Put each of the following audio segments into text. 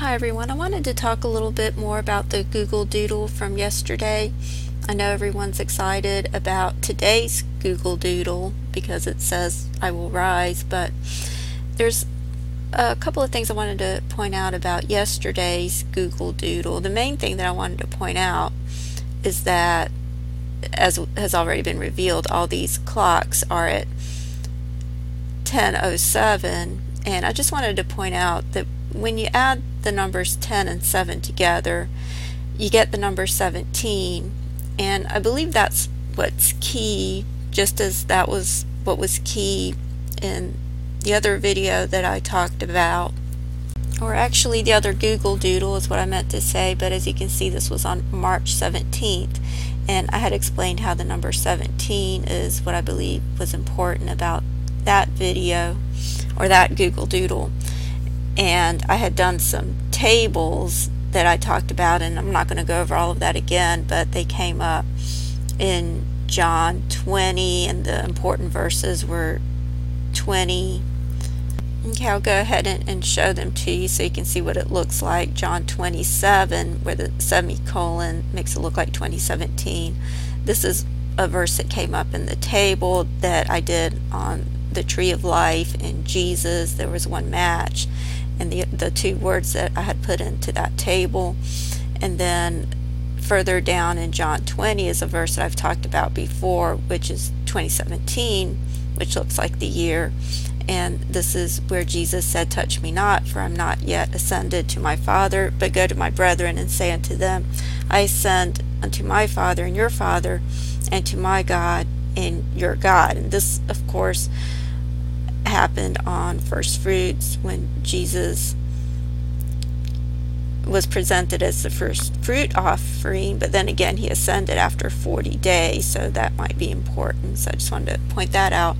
Hi everyone, I wanted to talk a little bit more about the Google Doodle from yesterday. I know everyone's excited about today's Google Doodle because it says I will rise, but there's a couple of things I wanted to point out about yesterday's Google Doodle. The main thing that I wanted to point out is that, as has already been revealed, all these clocks are at 10:07, and I just wanted to point out that when you add the numbers 10 and 7 together, you get the number 17, and I believe that's what's key, just as that was what was key in the other video that I talked about, or actually the other Google Doodle is what I meant to say, but as you can see, this was on March 17th, and I had explained how the number 17 is what I believe was important about that video or that Google Doodle. And I had done some tables that I talked about, and I'm not going to go over all of that again, but they came up in John 20, and the important verses were 20. Okay, I'll go ahead and show them to you so you can see what it looks like. John 27, where the semicolon makes it look like 2017. This is a verse that came up in the table that I did on the tree of life and Jesus. There was one match, and the two words that I had put into that table. And then further down in John 20 is a verse that I've talked about before, which is 2017, which looks like the year. And this is where Jesus said, "Touch me not, for I am not yet ascended to my Father, but go to my brethren and say unto them, I ascend unto my Father and your Father, and to my God and your God." And this, of course, happened on first fruits when Jesus was presented as the first fruit offering, but then again he ascended after 40 days, so that might be important. So I just wanted to point that out.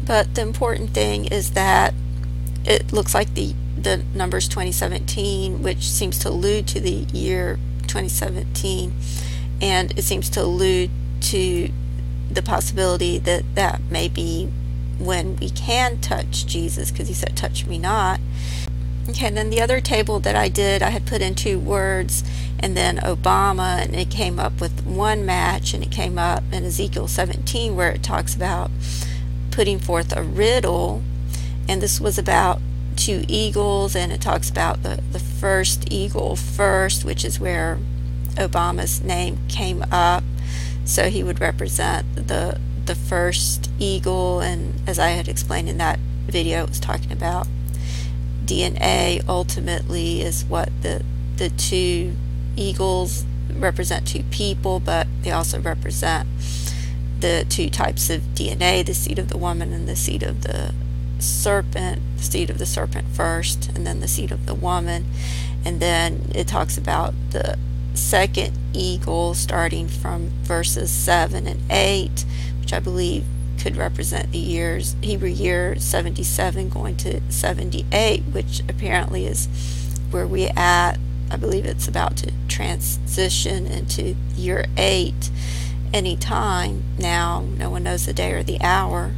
But the important thing is that it looks like the numbers 2017, which seems to allude to the year 2017, and it seems to allude to the possibility that that may be when we can touch Jesus, because he said, "Touch me not." Okay, and then the other table that I did, I had put in two words and then Obama, and it came up with one match, and it came up in Ezekiel 17 where it talks about putting forth a riddle, and this was about two eagles, and it talks about the first eagle first, which is where Obama's name came up, so he would represent the first eagle. And as I had explained in that video, it was talking about DNA ultimately is what the two eagles represent, two people, but they also represent the two types of DNA, the seed of the woman and the seed of the serpent, the seed of the serpent first and then the seed of the woman. And then it talks about the second eagle starting from verses 7 and 8, which I believe could represent the years, Hebrew year 77 going to 78, which apparently is where we're at. I believe it's about to transition into year 8 anytime now. No one knows the day or the hour.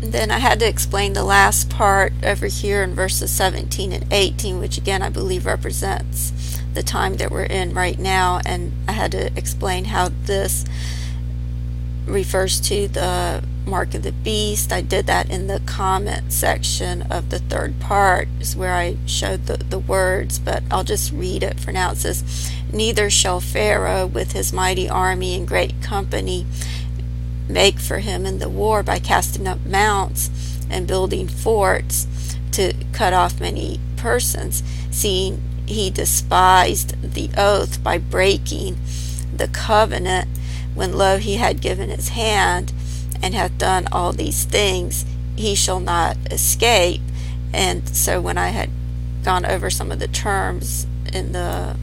And then I had to explain the last part over here in verses 17 and 18, which again I believe represents the time that we're in right now, and I had to explain how this refers to the mark of the beast. I did that in the comment section of the third part, is where I showed the words, but I'll just read it for now. It says, "Neither shall Pharaoh with his mighty army and great company make for him in the war by casting up mounts and building forts to cut off many persons, seeing he despised the oath by breaking the covenant, when lo, he had given his hand, and hath done all these things, he shall not escape." And so when I had gone over some of the terms in the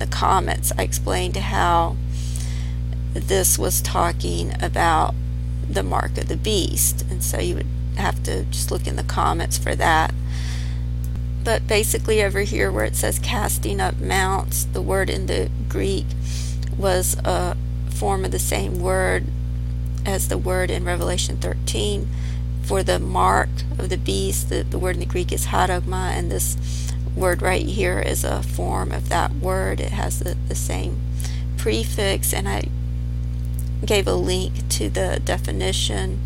comments, I explained how this was talking about the mark of the beast, and so you would have to just look in the comments for that. But basically over here where it says casting up mounts, the word in the Greek was a form of the same word as the word in Revelation 13 for the mark of the beast. The word in the Greek is haragma, and this word right here is a form of that word. It has the same prefix, and I gave a link to the definition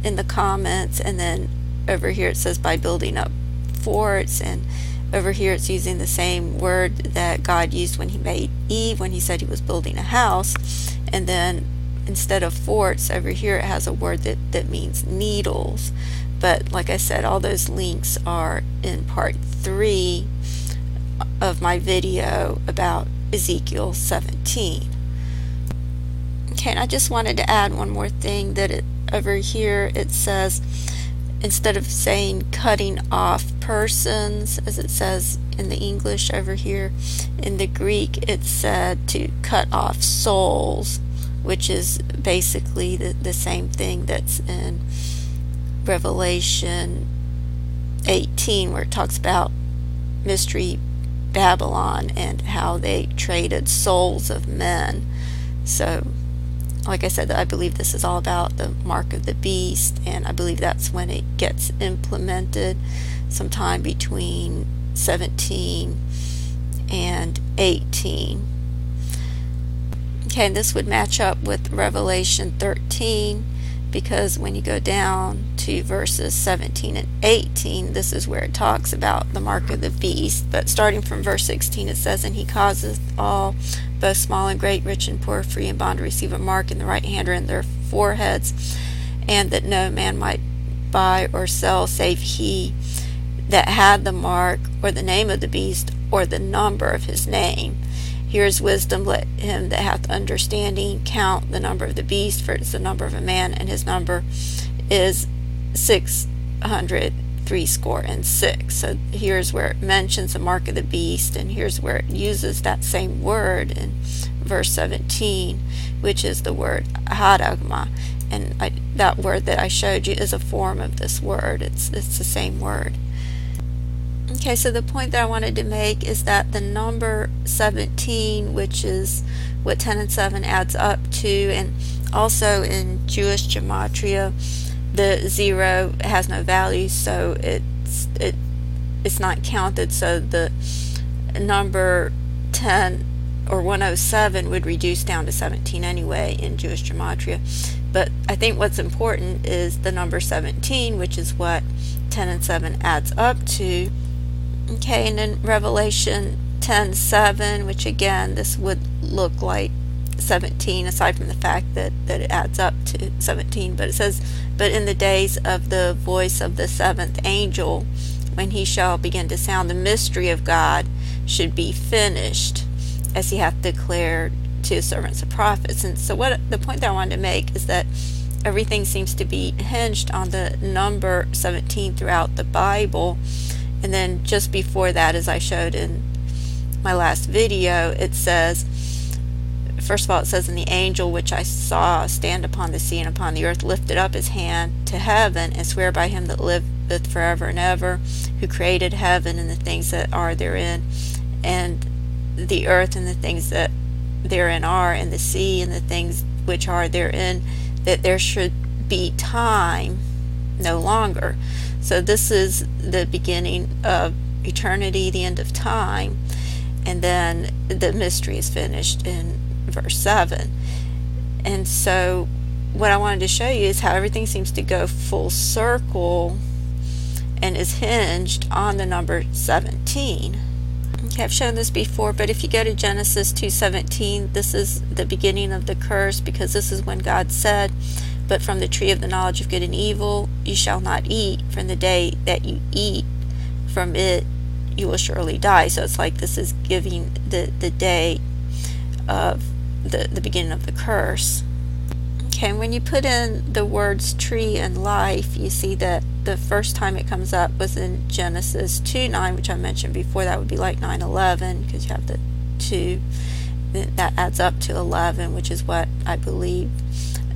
in the comments. And then over here it says by building up forts, and over here it's using the same word that God used when he made Eve, when he said he was building a house. And then instead of forts, over here it has a word that means needles. But like I said, all those links are in part 3 of my video about Ezekiel 17. Okay, and I just wanted to add one more thing, that over here it says, instead of saying cutting off persons, as it says in the English over here, in the Greek it said to cut off souls, which is basically the same thing that's in Revelation 18, where it talks about Mystery Babylon and how they traded souls of men. So like I said, I believe this is all about the mark of the beast, and I believe that's when it gets implemented, sometime between 17 and 18. Okay, and this would match up with Revelation 13, because when you go down to verses 17 and 18, this is where it talks about the mark of the beast. But starting from verse 16, it says, and he causeth all, both small and great, rich and poor, free and bond, to receive a mark in the right hand or in their foreheads, and that no man might buy or sell save he that had the mark, or the name of the beast, or the number of his name. Here is wisdom. Let him that hath understanding count the number of the beast, for it is the number of a man, and his number is 666. So here's where it mentions the mark of the beast, and here's where it uses that same word in verse 17, which is the word hadagma. And that word that I showed you is a form of this word. It's the same word. Okay, so the point that I wanted to make is that the number 17, which is what 10 and 7 adds up to, and also in Jewish gematria, the 0 has no value, so it's not counted. So the number 10 or 107 would reduce down to 17 anyway in Jewish gematria. But I think what's important is the number 17, which is what 10 and 7 adds up to. Okay, and in Revelation 10:7, which again, this would look like 17, aside from the fact that it adds up to 17, but it says, but in the days of the voice of the 7th angel, when he shall begin to sound, the mystery of God should be finished, as he hath declared to his servants the prophets. And so what the point that I wanted to make is that everything seems to be hinged on the number 17 throughout the Bible. And then just before that, as I showed in my last video, it says, first of all, it says, and the angel which I saw stand upon the sea and upon the earth lifted up his hand to heaven, and swear by him that liveth forever and ever, who created heaven and the things that are therein, and the earth and the things that therein are, and the sea and the things which are therein, that there should be time no longer. So this is the beginning of eternity, the end of time, and then the mystery is finished in verse 7. And so what I wanted to show you is how everything seems to go full circle and is hinged on the number 17. Okay, I've shown this before, but if you go to Genesis 2:17, this is the beginning of the curse, because this is when God said, but from the tree of the knowledge of good and evil you shall not eat, from the day that you eat from it you will surely die. So it's like this is giving the day of the beginning of the curse. Okay, and when you put in the words tree and life, you see that the first time it comes up was in Genesis 2:9, which I mentioned before. That would be like 9:11, because you have the 2 that adds up to 11, which is what I believe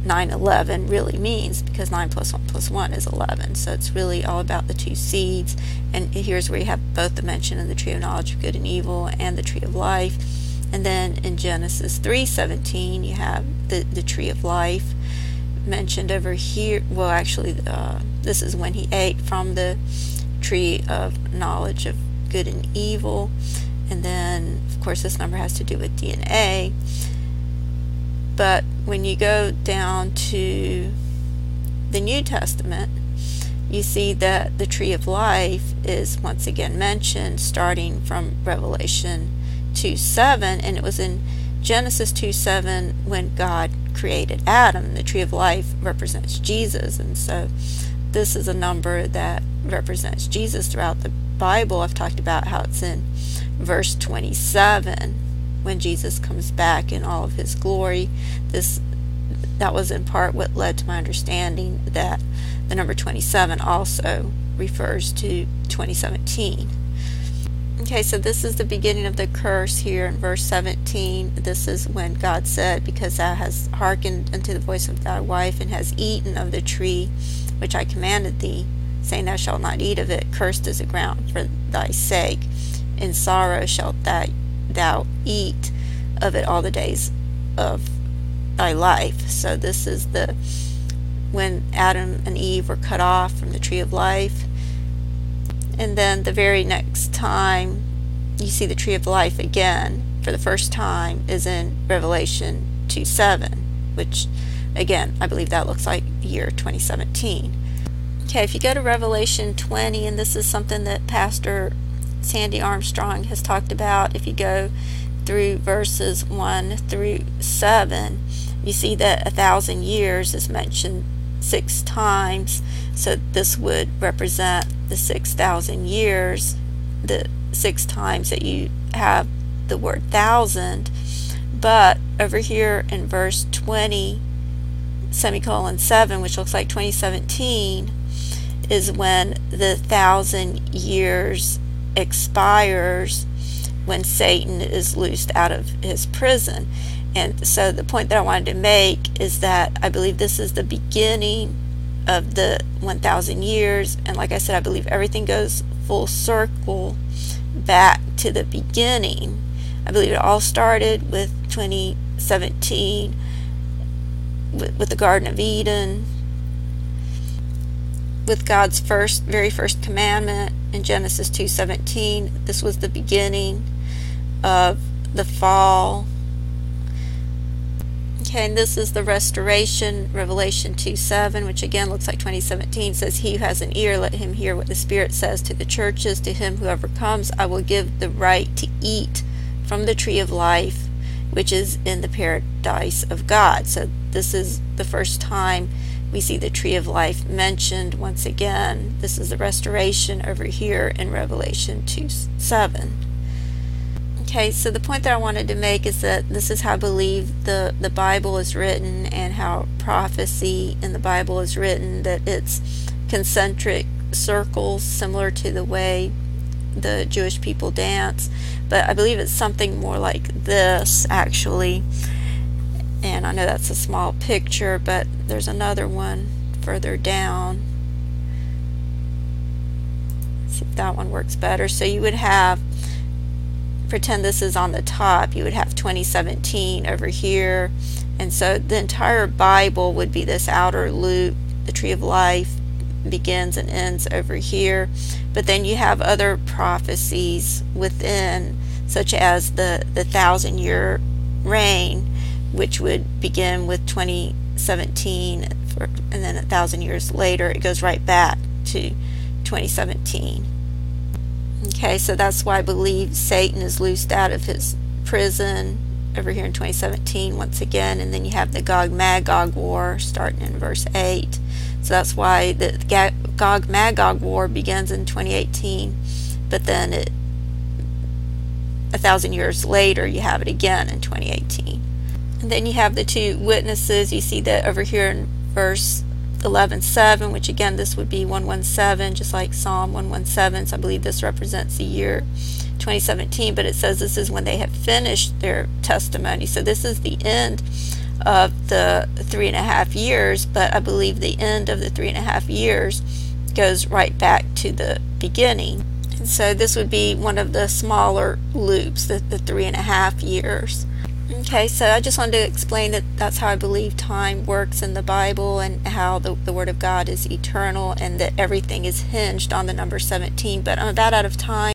9/11 really means, because 9 plus 1 plus 1 is 11. So it's really all about the 2 seeds. And here's where you have both the mention of the tree of knowledge of good and evil and the tree of life. And then in Genesis 3:17 you have the tree of life mentioned over here. Well, actually this is when he ate from the tree of knowledge of good and evil. And then, of course, this number has to do with DNA. But when you go down to the New Testament, you see that the tree of life is once again mentioned starting from Revelation 2:7, and it was in Genesis 2:7 when God created Adam. The tree of life represents Jesus, and so this is a number that represents Jesus throughout the Bible. I've talked about how it's in verse 27 when Jesus comes back in all of his glory. That was in part what led to my understanding that the number 27 also refers to 2017. Okay, so this is the beginning of the curse here in verse 17. This is when God said, because thou hast hearkened unto the voice of thy wife, and hast eaten of the tree which I commanded thee, saying thou shalt not eat of it, cursed is the ground for thy sake. In sorrow shalt thou eat of it all the days of thy life. So this is when Adam and Eve were cut off from the tree of life. And then the very next time you see the tree of life again for the first time is in Revelation 2:7, which again, I believe that looks like year 2017. Okay, if you go to Revelation 20, and this is something that Pastor Sandy Armstrong has talked about, if you go through verses 1 through 7, you see that 1,000 years is mentioned 6 times. So this would represent the 6,000 years, the 6 times that you have the word thousand. But over here in verse 20, semicolon 7, which looks like 2017, is when the 1,000 years expires, when Satan is loosed out of his prison. And so the point that I wanted to make is that I believe this is the beginning of the 1,000 years. And like I said, I believe everything goes full circle back to the beginning. I believe it all started with 2017, with the Garden of Eden, with God's very first commandment in Genesis 2:17. This was the beginning of the fall. Okay, and this is the restoration, Revelation 2:7, which again looks like 2017, says, he who has an ear, let him hear what the Spirit says to the churches. To him who overcomes, I will give the right to eat from the tree of life, which is in the paradise of God. So this is the first time we see the tree of life mentioned once again. This is the restoration over here in Revelation 2:7. Okay, so the point that I wanted to make is that this is how I believe the Bible is written, and how prophecy in the Bible is written, that it's concentric circles, similar to the way the Jewish people dance. But I believe it's something more like this, actually. And I know that's a small picture, but there's another one further down. Let's see if that one works better. So you would have, pretend this is on the top, you would have 2017 over here. And so the entire Bible would be this outer loop. The tree of life begins and ends over here. But then you have other prophecies within, such as the 1,000-year reign, which would begin with 2017, and then 1,000 years later it goes right back to 2017. Okay, so that's why I believe Satan is loosed out of his prison over here in 2017 once again. And then you have the Gog-Magog war starting in verse 8. So that's why the Gog-Magog war begins in 2018, but then 1,000 years later you have it again in 2018. And then you have the 2 witnesses. You see that over here in verse 11:7, which again this would be 117, just like Psalm 117. So I believe this represents the year 2017, but it says this is when they have finished their testimony. So this is the end of the 3.5 years, but I believe the end of the 3.5 years goes right back to the beginning. And so this would be one of the smaller loops, the 3.5 years. Okay, so I just wanted to explain that that's how I believe time works in the Bible, and how the Word of God is eternal, and that everything is hinged on the number 17. But I'm about out of time.